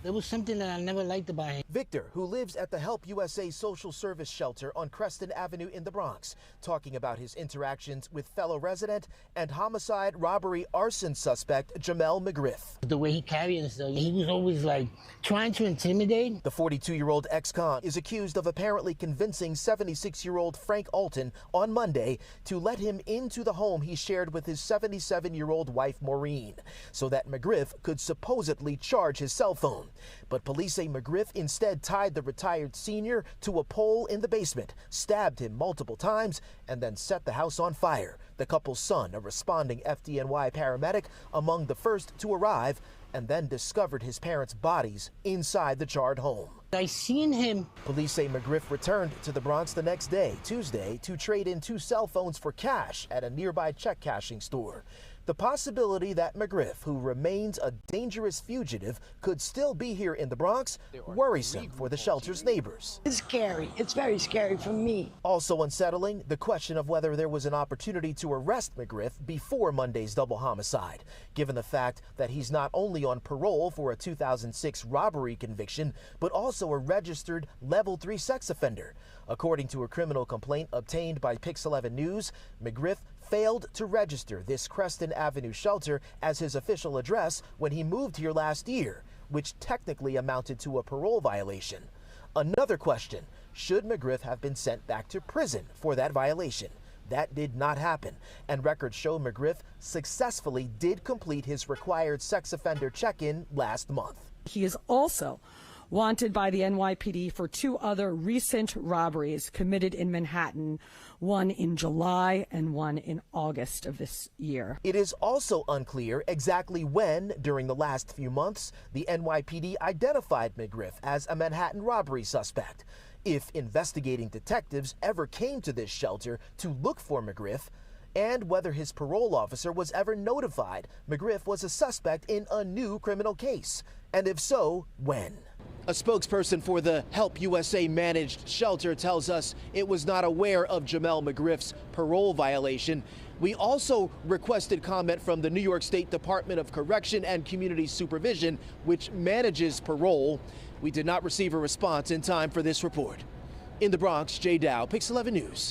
There was something that I never liked about him. Victor, who lives at the Help USA Social Service Shelter on Creston Avenue in the Bronx, talking about his interactions with fellow resident and homicide, robbery, arson suspect Jamel McGriff. The way he carried himself, he was always like trying to intimidate. The 42-year-old ex-con is accused of apparently convincing 76-year-old Frank Alton on Monday to let him into the home he shared with his 77-year-old wife Maureen, so that McGriff could supposedly charge his cell phone. But police say McGriff instead tied the retired senior to a pole in the basement, stabbed him multiple times, and then set the house on fire. The couple's son, a responding FDNY paramedic, among the first to arrive, and then discovered his parents' bodies inside the charred home. I seen him. Police say McGriff returned to the Bronx the next day, Tuesday, to trade in 2 cell phones for cash at a nearby check cashing store. The possibility that McGriff, who remains a dangerous fugitive, could still be here in the Bronx, worrisome for the shelter's neighbors. It's scary. It's very scary for me. Also unsettling, the question of whether there was an opportunity to arrest McGriff before Monday's double homicide, given the fact that he's not only on parole for a 2006 robbery conviction, but also a registered Level 3 sex offender. According to a criminal complaint obtained by Pix 11 News, McGriff failed to register this Creston Avenue shelter as his official address when he moved here last year, which technically amounted to a parole violation. Another question, should McGriff have been sent back to prison for that violation? That did not happen, and records show McGriff successfully did complete his required sex offender check-in last month. He is also wanted by the NYPD for 2 other recent robberies committed in Manhattan, one in July and one in August of this year. It is also unclear exactly when, during the last few months, the NYPD identified McGriff as a Manhattan robbery suspect. If investigating detectives ever came to this shelter to look for McGriff, and whether his parole officer was ever notified McGriff was a suspect in a new criminal case, and if so, when. A spokesperson for the Help USA managed shelter tells us it was not aware of Jamel McGriff's parole violation. We also requested comment from the New York State Department of Correction and Community Supervision, which manages parole. We did not receive a response in time for this report. In the Bronx, Jay Dow, Pix 11 News.